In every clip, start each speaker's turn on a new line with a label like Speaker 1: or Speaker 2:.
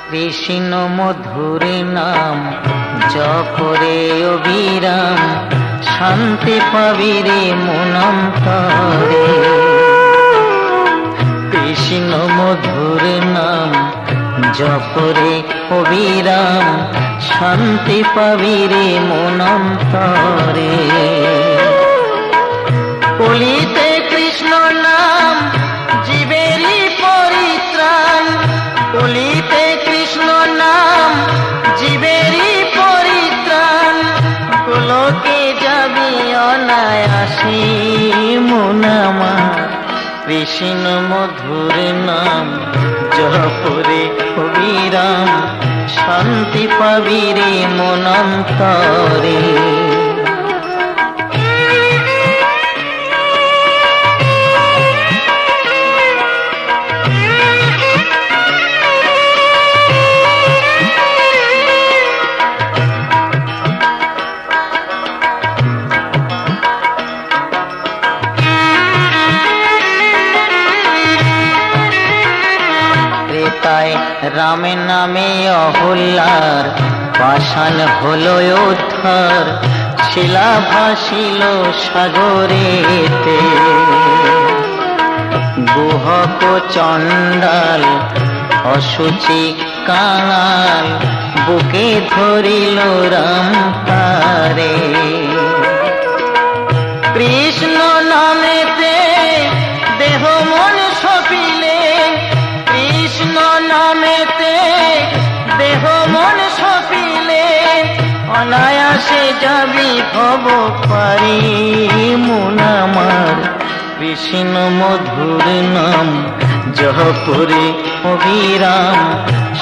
Speaker 1: কৃষ্ণ মধুর নাম জপরে অবিরাম, শান্তি পাবি রে মন অন্তরে। কৃষ্ণ মধুর নাম জপরে অবিরাম, শান্তি পাবি রে মন অন্তরে। কলিতে কৃষ্ণ নাম জীবেরই পরিত্রাণ, কলিতে কৃষ্ণ নাম জীবেরই পরিত্রাণ, গোলকে যাবি অনায়াসে মন আমার। কৃষ্ণ মধুর নাম জপরে অবিরাম, শান্তি পাবি রে মন অন্তরে। রামের নামে অহল্যার পাষাণ হলো উদ্ধার, শিলা ভাসিল সাগরেতে। গুহক চণ্ডাল অসুচি কাঙাল, বুকে ধরিল রাম তারে। কৃষ্ণ নামেতে দেহ মন সপিলে, কৃষ্ণ নামেতে দেহ মন সপিলে, অনায়াসে যাবি ভব পারি মন আমার। কৃষ্ণ মধুর নাম জপরে অবিরাম,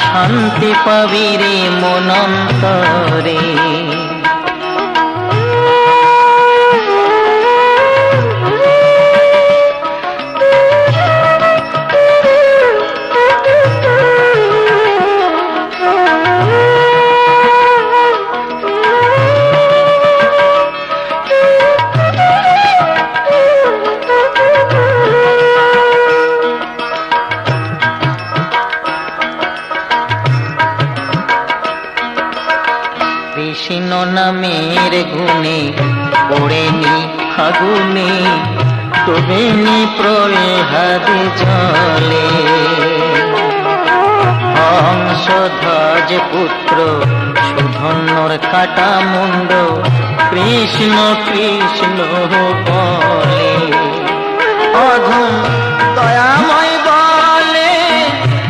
Speaker 1: শান্তি পাবি রে মন অন্তরে। কৃষ্ণ নামের গুণে পড়েনি ফাগুনে, ডোবেনি প্রলহাদ জলে। হংসধ্বজ পুত্র সুধন্বর কাটা মুন্ড, কৃষ্ণ কৃষ্ণ বলে। অধম দয়াময় বলে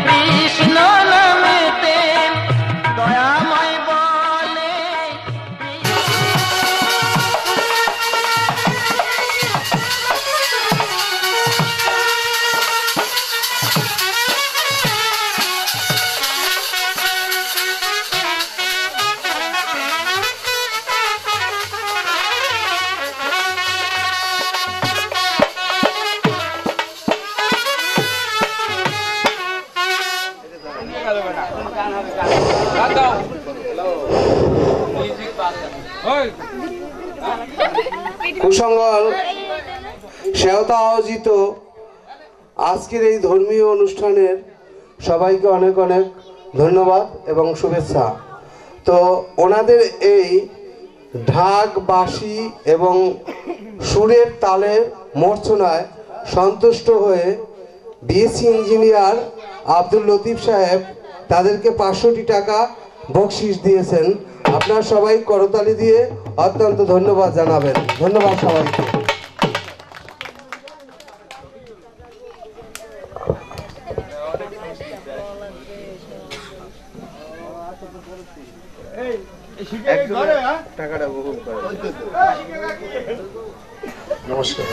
Speaker 1: কৃষ্ণ নামেতে, দয়াময় বলে।
Speaker 2: কুশঙ্গল সেওতা আয়োজিত আজকের এই ধর্মীয় অনুষ্ঠানের সবাইকে অনেক অনেক ধন্যবাদ এবং শুভেচ্ছা। তো ওনাদের এই ঢাক বাঁশি এবং সুরের তালের মূর্ছনায় সন্তুষ্ট হয়ে বিএসসি ইঞ্জিনিয়ার আব্দুল লতিফ সাহেব তাদেরকে 500 টাকা বকশিশ দিয়েছেন। আপনারা সবাই করতালি দিয়ে অত্যন্ত ধন্যবাদ জানাবেন। ধন্যবাদ সবাইকে। টাকাটা বহুল করে নমস্কার।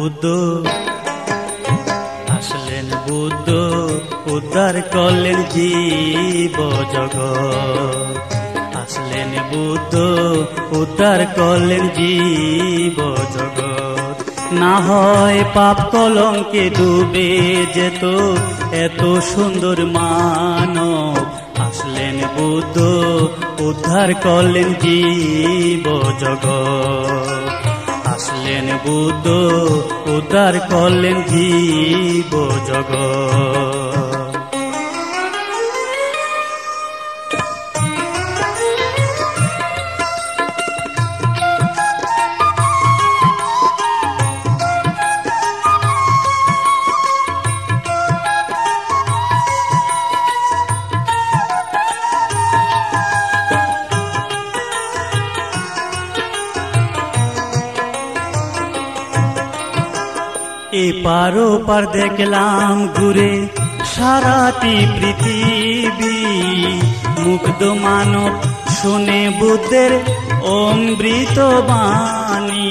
Speaker 3: বুদ্ধ, আসলেন বুদ্ধ, উদ্ধার করলেন জীব জগৎ। আসলেন বুদ্ধ, উদ্ধার করলেন জীব জগৎ। না হয় পাপ কলঙ্কে ডুবে যেত এত সুন্দর মানব। আসলেন বুদ্ধ, উদ্ধার করলেন জীব জগৎ। আসলেন বুদ্ধ, উদ্ধার করলেন জীব জগৎ। এপার ওপার দেখলাম ঘুরে সারাটি পৃথিবী, মুগ্ধ মানব শুনে বুদ্ধের অমৃত বাণী।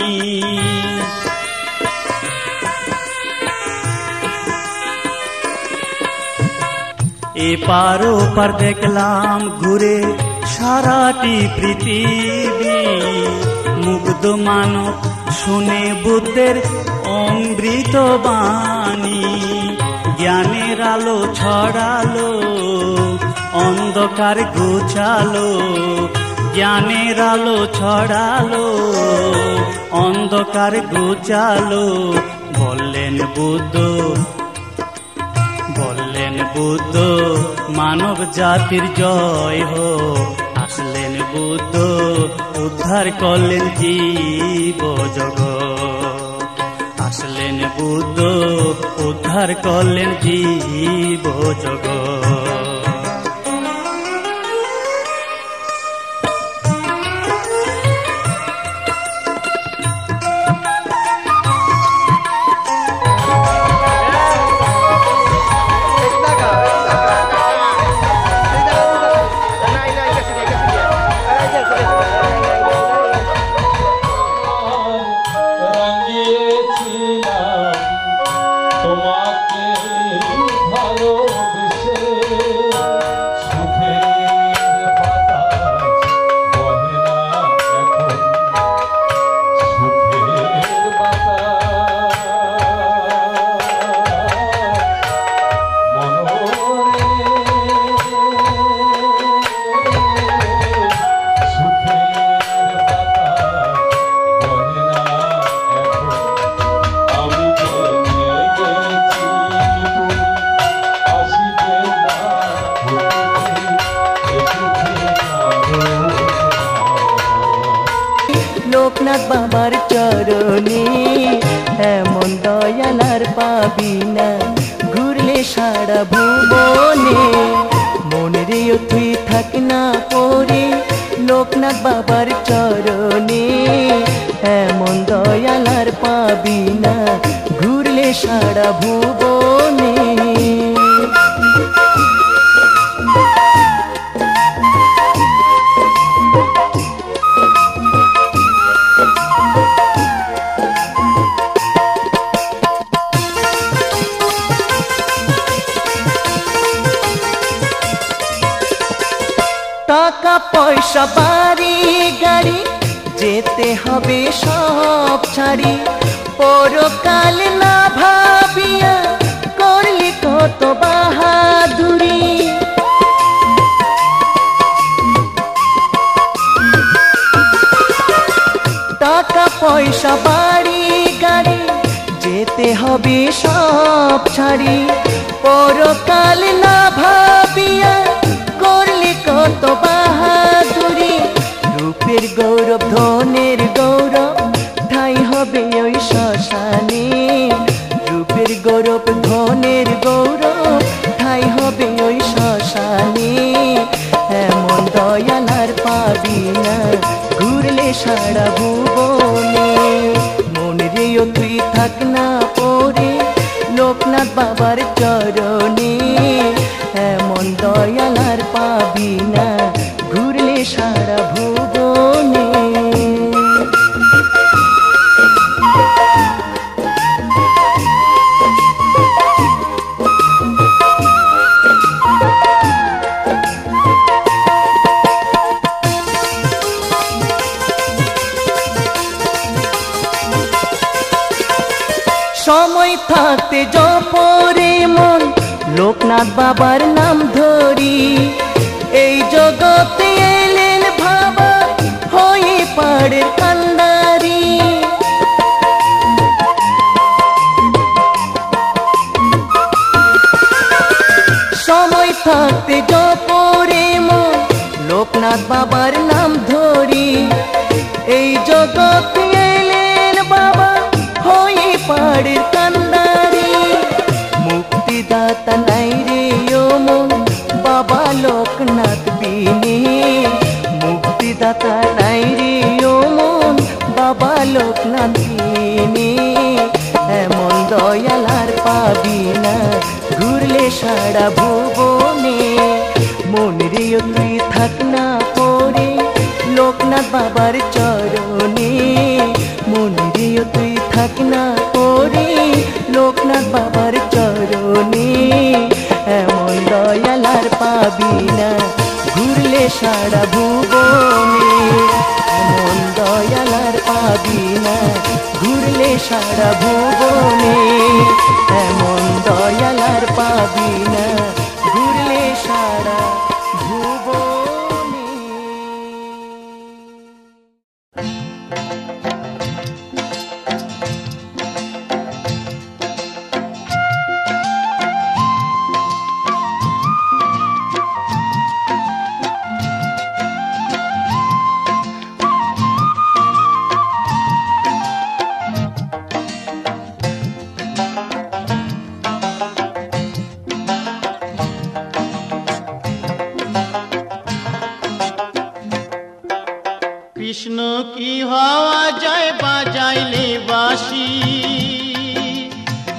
Speaker 3: এপার ওপার দেখলাম ঘুরে সারাটি পৃথিবী, মুগ্ধ মানব শুনে বুদ্ধের অমৃত বাণী। জ্ঞানের আলো ছড়ালো, অন্ধকার ঘুচালো। জ্ঞানের আলো ছড়ালো, অন্ধকার ঘুচালো। বললেন বুদ্ধ, বললেন বুদ্ধ, মানব জাতির জয় হোক। আসলেন বুদ্ধ, উদ্ধার করলেন জীব জগৎ। আসলেন বুদ্ধ, উদ্ধার করলেন জীব জগৎ।
Speaker 1: লোকনাথ বাবার চরণে এমন দয়ালার পাবি না, ঘুরলে সারা ভুবনে। মনের তুই থাক না পরে লোকনাথ বাবার চরণে এমন দয়ালার পাবি না, ঘুরলে সারা ভুবনে। টাকা পয়সা বাড়ি গাড়ি যেতে হবে সব ছাড়ি, পরকাল না ভাবিয়া করলি কত বাহাদুরি। টাকা পয়সা বাড়ি গাড়ি যেতে হবে সব ছাড়ি, পরকাল না ভাবিয়া করলি কত বাহাদুরি। রূপের গৌরব ধনের গৌরব ঠাই হবে ওই শ্মশানে। রূপের গৌরব ধনের গৌরব ঠাই হবে ওই শ্মশানে। এমন দয়ালার পাবি না, ঘুরলে সারা ভুবনে। মন রেও তুই থাক না পরে লোকনাথ বাবার চরণে এমন দয়ালার পাবি না, ঘুরলে সারা ভুবনে। সময় থাকতে জপরে মন লোকনাথ বাবার নাম ধরি এই জগতে এলেন ভাবা হয়ে পাড়ের কান্ডারি সময় থাকতে জপরে মন লোকনাথ বাবার নাম ধরি এই জগতে এলেন বাবা হয়ে পাড়ের কান্ডারি মুক্তিদাতা নাই রে ও মন বাবা লোকনাথ বিনে মুক্তিদাতা নাই রে ও মন বাবা লোকনাথ বিনে এমন দয়াল আর পাবি না ঘুরলে সারা ভুবনে মন রে তুই থাক না পরে লোকনাথ বাবার চরণে মন রে তুই থাক না পরে লোকনাথ বাবার চরণে এমন দয়াল আর পাবি না ঘুরলে সারা ভুবনে এমন দয়াল আর পাবি না ঘুরলে সারা ভুবনে এমন দয়াল আর পাবি না ঘুরলে সারা ভুবনে
Speaker 4: কৃষ্ণ কি হওয়া যায় বাজাইলে বাঁশি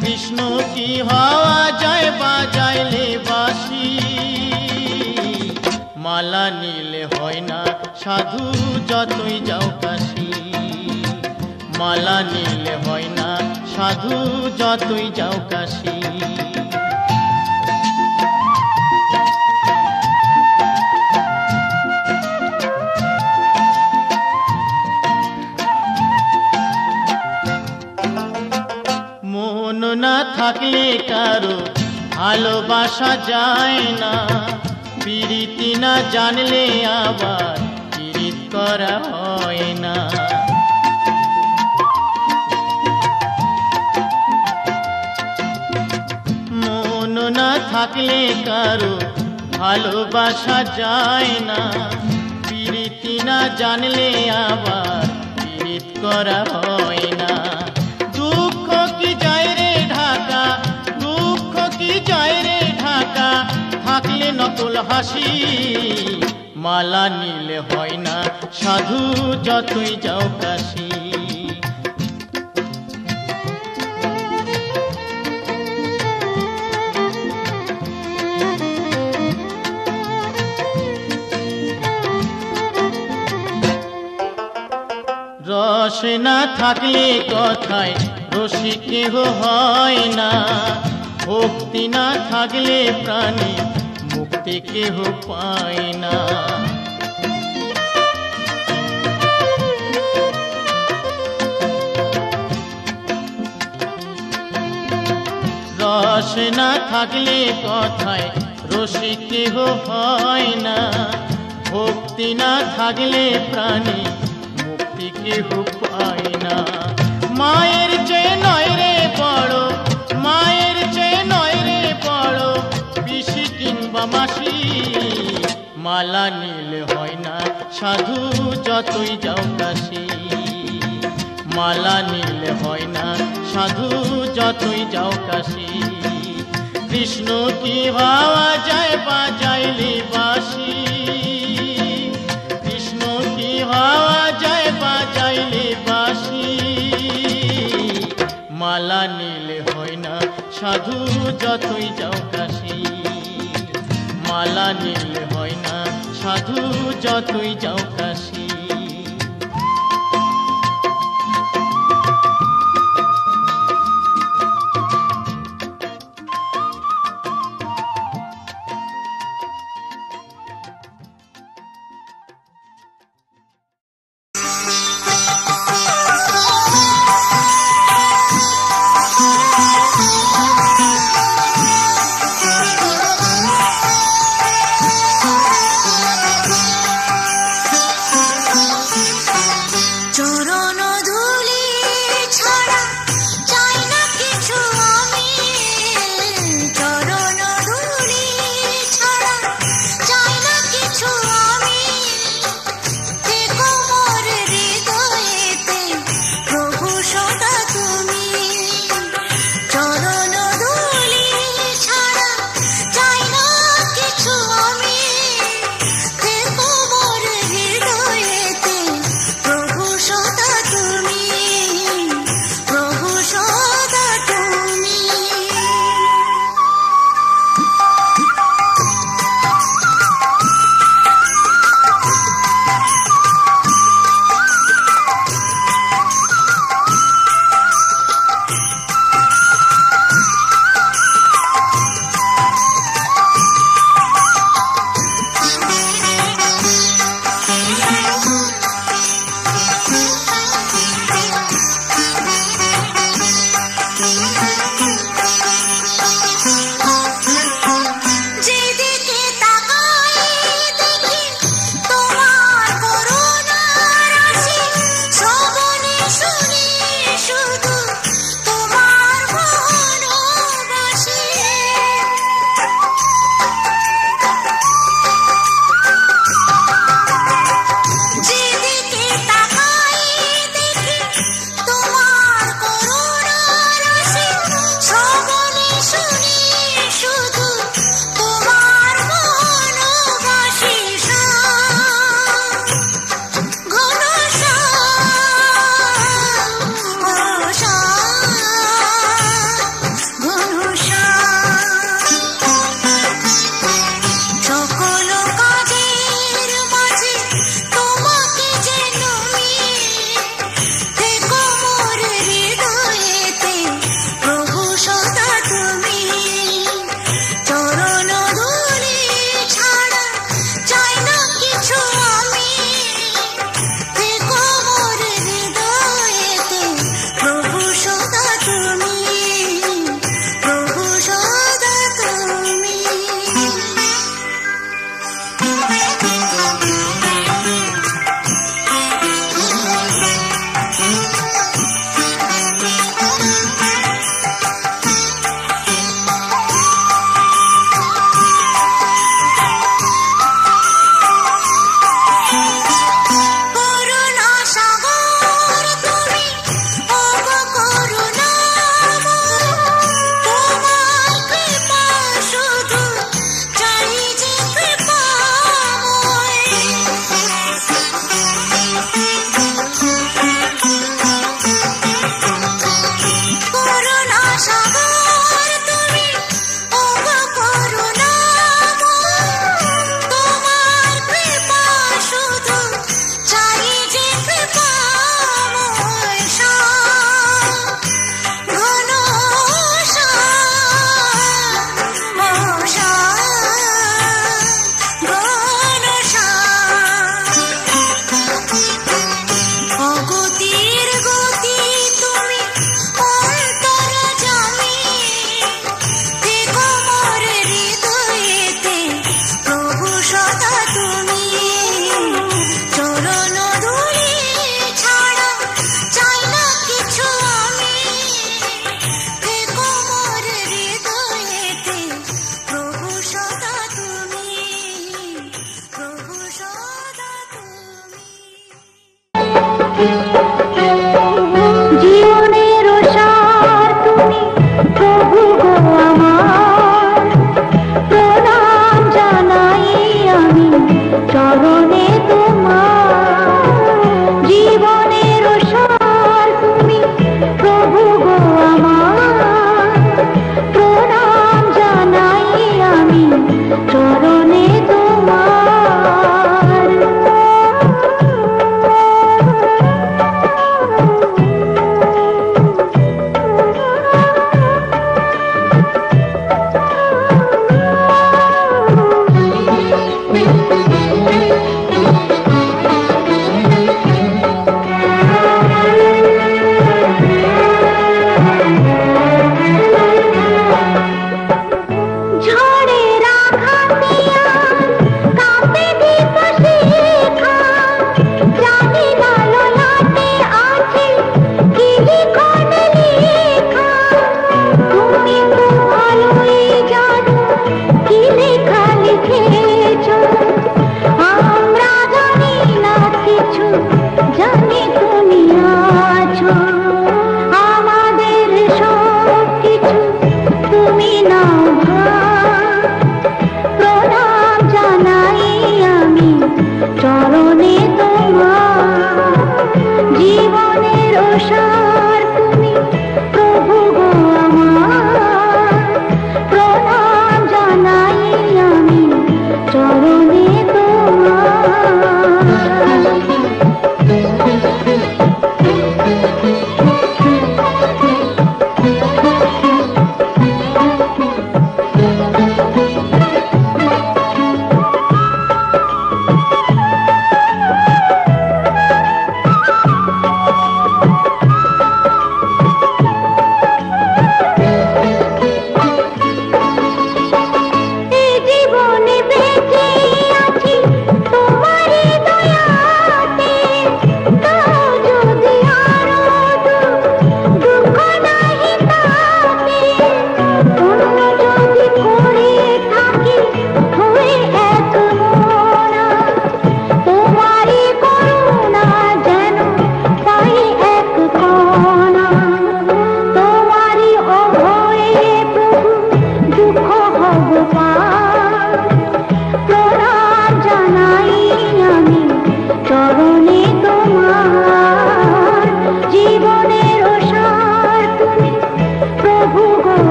Speaker 4: কৃষ্ণ কি হওয়া যায় বাজাইলে বাঁশি মালা নিলে হয় না সাধু যতই যাও কাশি মালা নিলে হয় না সাধু যতই যাও কাশি মন না থাকলে কারো ভালোবাসা যায় না প্রীতি না জানলে আবার প্রীত করা হয় না মন না থাকলে কারো ভালোবাসা যায় না প্রীতি না জানলে আবার প্রীত করা হয় না দুঃখ কি যায় রে ঢাকা দুঃখ কি যায় রে ঢাকা থাকলে নকল হাসি মালা নিলে হয় না সাধু যতই যাও কাশি রস না থাকলে কথায় রসি কেহ হয় না ভক্তি না থাকলে প্রাণী মুক্তি কেহ পায় না রস না থাকলে কথায় রসি কেহ হয় না ভক্তি না থাকলে প্রাণী কেহ পায় না মায়ের চেয়ে নয় রে বড় মায়ের চেয়ে নয় রে বড় পিসি কিংবা মাসি মালা নিলে হয় না সাধু যতই যাও কাশি মালা নিলে হয় না সাধু যতই যাও কাশি কৃষ্ণ কি ভাবা যায় বাজাইলে বাঁশি কৃষ্ণ কি ভাবা যায় বাজাইলে বাঁশি মালা নিলে হয় না সাধু যতই যাও কাশি মালা নিলে হয় না সাধু যতই যাও কাশি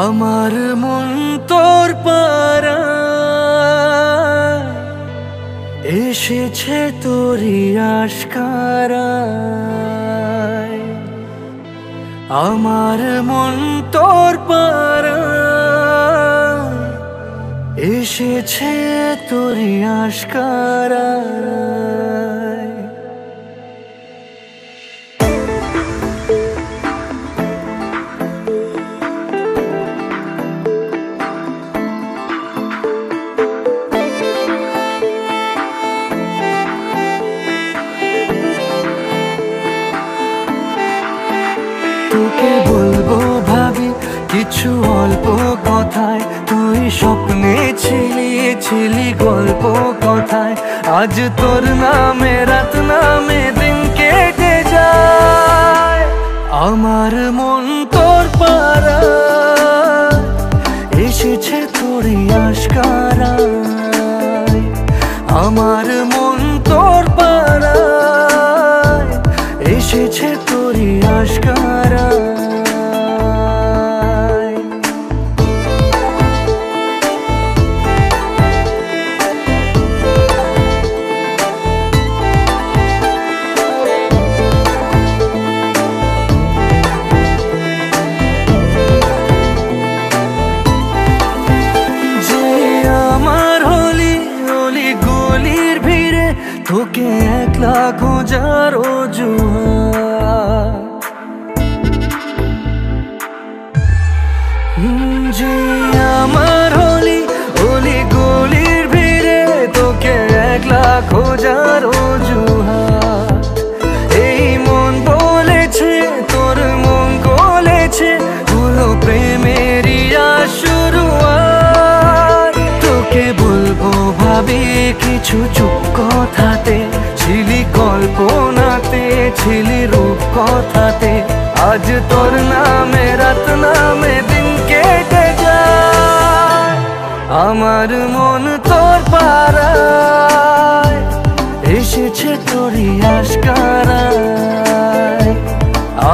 Speaker 1: আমার মন তোর পাড়ায় এসেছে তোরই আশকারায়। আমার মন তোর পাড়ায় এসেছে তোরই আশকারায়। তোকে বলবো ভাবি কিছু অল্প কথায়, তুই স্বপ্নে ছিলি গল্প কথায়। আজ তোর নামে রাত নামে দিন কেটে যায়। আমার মন তোর পাড়ায় এসেছে তোরই আশকারায়। আমার মন তোর পাড়ায় এসেছে তোরই আশকারায়। তোকে একলা খোঁজার অজুহাত, যে আমার হলি অলি গলির ভিড়ে তোকে একলা খোঁজার অজুহাত। এই মন বলেছে তোর মন গলেছে, হলো প্রেমেরই শুরুয়াত। তোকে বলবো ভাবি কিছু চুপ কথাতে, ছিলি কল্পনাতে ছিলি রূপ কথাতে। আজ তোর নামে রাত নামে দিন কেটে যায়। আমার মন তোর পাড়ায় এসেছে তোরই আশকারায়।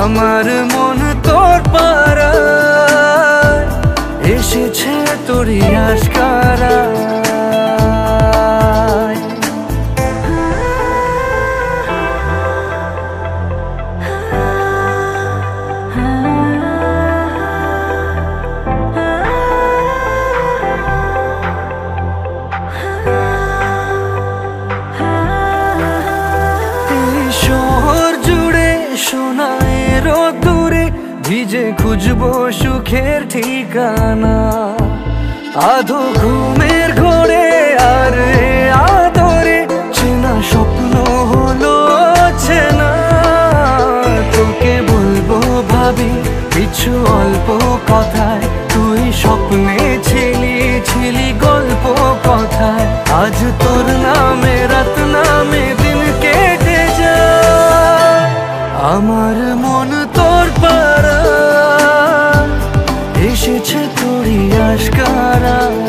Speaker 1: আমার মন তোর পাড়ায় এসেছে তোরই আশকারায়। ভিজে খুঁজবো সুখের ঠিকানা, আধো ঘুমের ঘোরে আর আদরে চেনা স্বপ্ন হলো চেনা। তোকে বলবো ভাবি কিছু অল্প কথায়, তুই স্বপ্নে ছিলি গল্প কথায়। আজ তোর নামে রাত নামে দিন কেটে যায়। আমার মন তোর পাড়ায় এসেছে তোরই আশকারায়।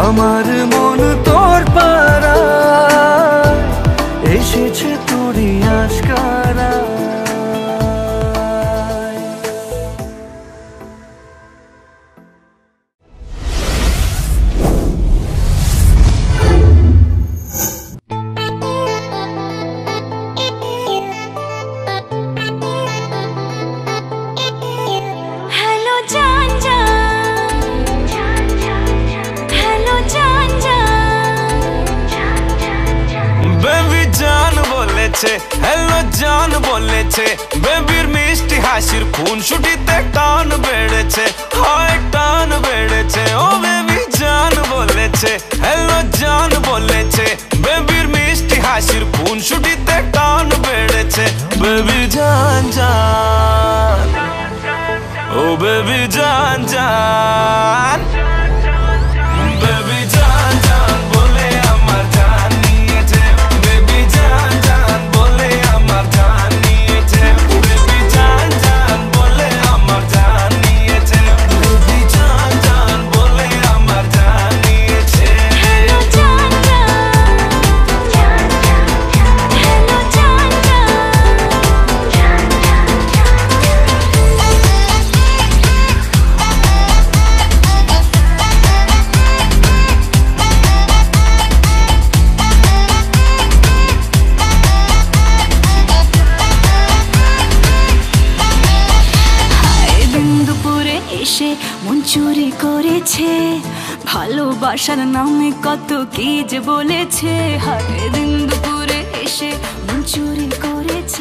Speaker 1: আমার মন তোর পাড়ায় এসেছে তোরই আশকারায়।
Speaker 5: হ্যালো জান বলেছে, বেবির মিষ্টি হাসির খুন ছুটিতে টান বেড়েছে, হয় টান বেড়েছে। ও বেবি জান বলেছে, হ্যালো জান বলেছে, বেবির মিষ্টি হাসির খুন ছুটিতে টান বেড়েছে। বেবি জান জান, ও বেবি জান জান, বেবি জান জান বলে আমার জান নিয়েছে, বেবি জান জান বলে আমার জান
Speaker 6: এসে মন চুরি করেছে, ভালোবাসার নামে কত কি যে বলেছে। হায় দিন দুপুরে এসে মন চুরি করেছে।